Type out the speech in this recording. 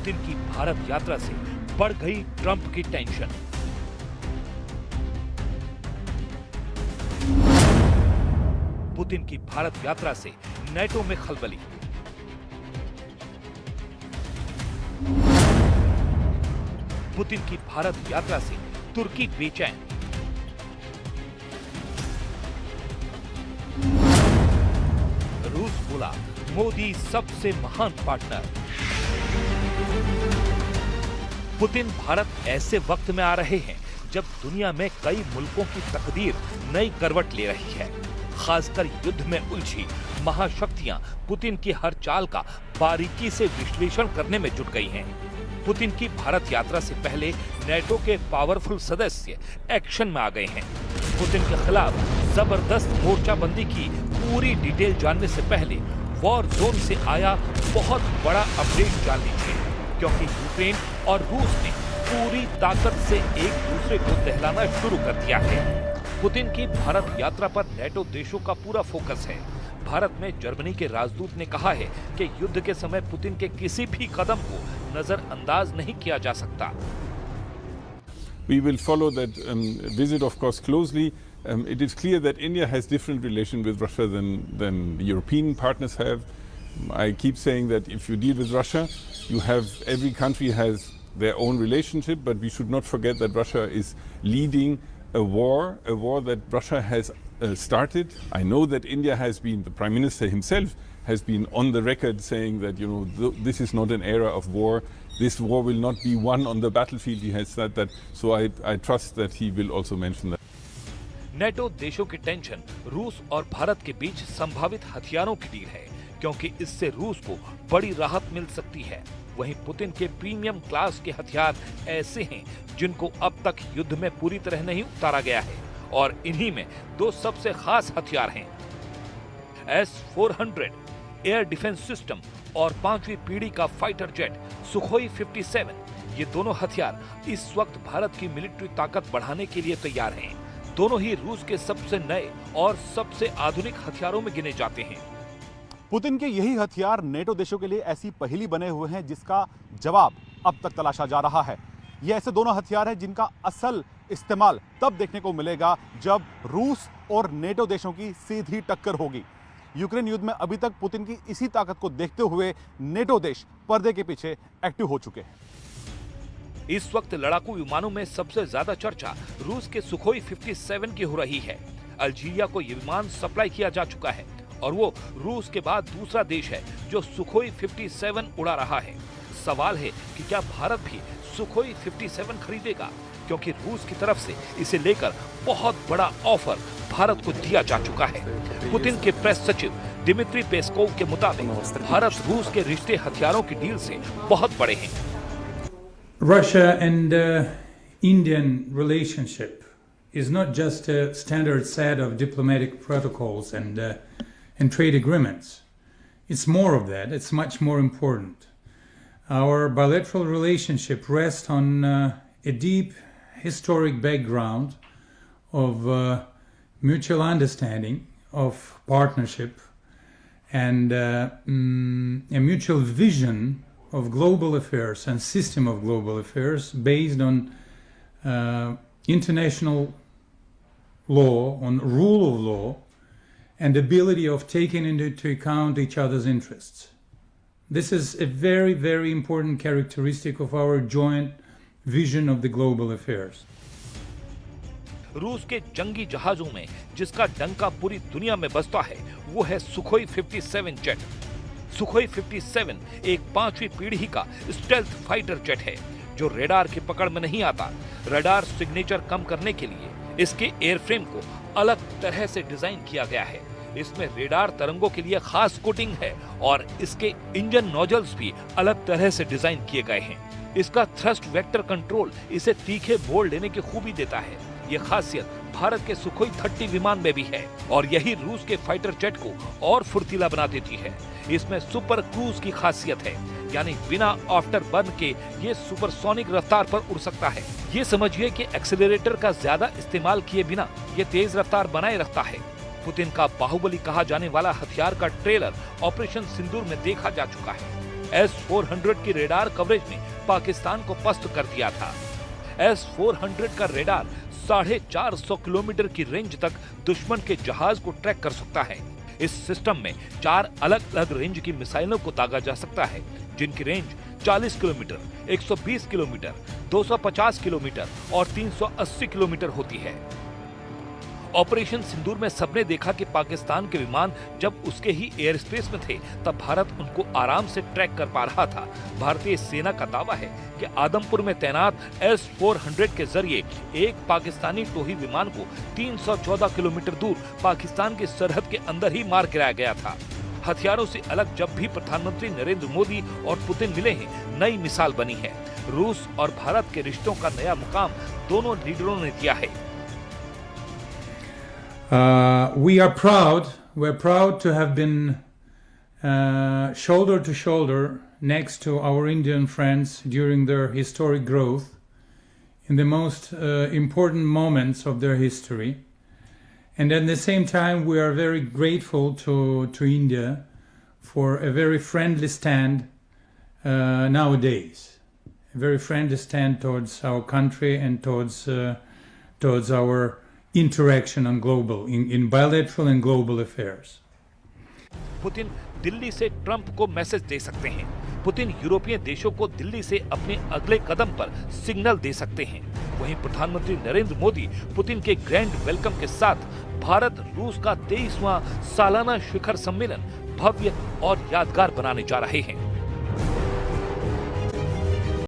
Putin की भारत यात्रा से बढ़ गई ट्रंप की टेंशन। पुतिन की भारत यात्रा से नेटो में खलबली। पुतिन की भारत यात्रा से तुर्की बेचैन। रूस बोला मोदी सबसे महान पार्टनर। पुतिन भारत ऐसे वक्त में आ रहे हैं जब दुनिया में कई मुल्कों की तकदीर नई करवट ले रही है। खासकर युद्ध में उलझी महाशक्तियां पुतिन की हर चाल का बारीकी से विश्लेषण करने में जुट गई हैं। पुतिन की भारत यात्रा से पहले नेटो के पावरफुल सदस्य एक्शन में आ गए हैं। पुतिन के खिलाफ जबरदस्त मोर्चाबंदी की पूरी डिटेल जानने से पहले वॉर जोन से आया बहुत बड़ा अपडेट जान लीजिए, क्योंकि यूक्रेन और रूस ने पूरी ताकत से एक दूसरे को दहलाना शुरू कर दिया है। पुतिन की भारत यात्रा पर नेटो देशों का पूरा फोकस है। भारत में जर्मनी के राजदूत ने कहा है कि युद्ध के समय पुतिन के किसी भी कदम को नजरअंदाज नहीं किया जा सकता। We will follow that visit, of course, closely. It is clear that India has different relation with Russia than the European partners have. I keep saying that if you deal with Russia, every country has their own relationship, but we should not forget that Russia is leading a war that Russia has started. I know that India has been, the Prime Minister himself has been on the record saying that, this is not an era of war. This war will not be won on the battlefield. He has said that, so I trust that he will also mention that. NATO देशों की tension रूस और भारत के बीच संभावित हथियारों की deal है, क्योंकि इससे रूस को बड़ी राहत मिल सकती है। वहीं पुतिन के प्रीमियम क्लास के हथियार ऐसे हैं जिनको अब तक युद्ध में पूरी तरह नहीं उतारा गया है, और इन्हीं में दो सबसे खास हथियार हैं, S-400 एयर डिफेंस सिस्टम और 5वीं पीढ़ी का फाइटर जेट सुखोई 57। ये दोनों हथियार इस वक्त भारत की मिलिट्री ताकत बढ़ाने के लिए तैयार हैं। दोनों ही रूस के सबसे नए और सबसे आधुनिक हथियारों में गिने जाते हैं। पुतिन के यही हथियार नेटो देशों के लिए ऐसी पहेली बने हुए हैं जिसका जवाब अब तक तलाशा जा रहा है। ये ऐसे दोनों हथियार हैं जिनका असल इस्तेमाल तब देखने को मिलेगा जब रूस और नेटो देशों की सीधी टक्कर होगी। यूक्रेन युद्ध में अभी तक पुतिन की इसी ताकत को देखते हुए नेटो देश पर्दे के पीछे एक्टिव हो चुके हैं। इस वक्त लड़ाकू विमानों में सबसे ज्यादा चर्चा रूस के सुखोई 57 की हो रही है। अल्जीरिया को ये विमान सप्लाई किया जा चुका है और वो रूस के बाद दूसरा देश है जो सुखोई 57 उड़ा रहा है। सवाल है कि क्या भारत भी सुखोई 57 खरीदेगा, क्योंकि रूस की तरफ से इसे लेकर बहुत बड़ा ऑफर भारत को दिया जा चुका है। पुतिन के प्रेस सचिव दिमित्री पेस्कोव के मुताबिक भारत रूस के रिश्ते हथियारों की डील से बहुत बड़े हैं। Russia and Indian relationship is not just a standard set of diplomatic protocols and trade agreements. It's more of that. It's much more important. Our bilateral relationship rests on a deep historic background of mutual understanding, of partnership, and a mutual vision of global affairs and system of global affairs based on international law, on rule of law, and ability of taking into account each other's interests. This is a very, very important characteristic of our joint vision of the global affairs. रूस के जंगी जहाजों में जिसका डंका पूरी दुनिया में बजता है वो है सुखोई 57 जेट। सुखोई 57 एक 5वीं पीढ़ी का स्टेल्थ फाइटर जेट है जो रेडार की पकड़ में नहीं आता। रेडार सिग्नेचर कम करने के लिए इसके एयरफ्रेम को अलग तरह से डिजाइन किया गया है। इसमें रेडार तरंगों के लिए खास कोटिंग है और इसके इंजन नोजल्स भी अलग तरह से डिजाइन किए गए हैं। इसका थ्रस्ट वेक्टर कंट्रोल इसे तीखे बोल देने की खूबी देता है। ये खासियत भारत के सुखोई 30 विमान में भी है और यही रूस के फाइटर जेट को और फुर्तीला बना देती है। इसमें सुपर क्रूज की खासियत है, यानी बिना आफ्टर बर्न के ये सुपरसोनिक रफ्तार पर उड़ सकता है। ये समझिए कि एक्सेलरेटर का ज्यादा इस्तेमाल किए बिना ये तेज रफ्तार बनाए रखता है। पुतिन का बाहुबली कहा जाने वाला हथियार का ट्रेलर ऑपरेशन सिंदूर में देखा जा चुका है। S-400 की रेडार कवरेज ने पाकिस्तान को पस्त कर दिया था। S-400 का रेडार 450 किलोमीटर की रेंज तक दुश्मन के जहाज को ट्रैक कर सकता है। इस सिस्टम में 4 अलग-अलग रेंज की मिसाइलों को दागा जा सकता है, जिनकी रेंज 40 किलोमीटर, 120 किलोमीटर, 250 किलोमीटर और 380 किलोमीटर होती है। ऑपरेशन सिंदूर में सबने देखा कि पाकिस्तान के विमान जब उसके ही एयर स्पेस में थे तब भारत उनको आराम से ट्रैक कर पा रहा था। भारतीय सेना का दावा है कि आदमपुर में तैनात S-400 के जरिए एक पाकिस्तानी टोही विमान को 314 किलोमीटर दूर पाकिस्तान की सरहद के अंदर ही मार गिराया गया था। हथियारों से अलग जब भी प्रधानमंत्री नरेंद्र मोदी और पुतिन मिले हैं, नई मिसाल बनी है। रूस और भारत के रिश्तों का नया मुकाम दोनों लीडरों ने दिया है। We're proud to have been shoulder to shoulder next to our Indian friends during their historic growth in the most important moments of their history. And at the same time, we are very grateful to India for a very friendly stand nowadays. A very friendly stand towards our country and towards our interaction on in bilateral and global affairs. Putin Delhi से Trump को message दे सकते हैं। Putin यूरोपीय देशों को दिल्ली से अपने अगले कदम पर सिग्नल दे सकते हैं। वहीं प्रधानमंत्री नरेंद्र मोदी पुतिन के ग्रैंड वेलकम के साथ भारत रूस का 23वां सालाना शिखर सम्मेलन भव्य और यादगार बनाने जा रहे हैं।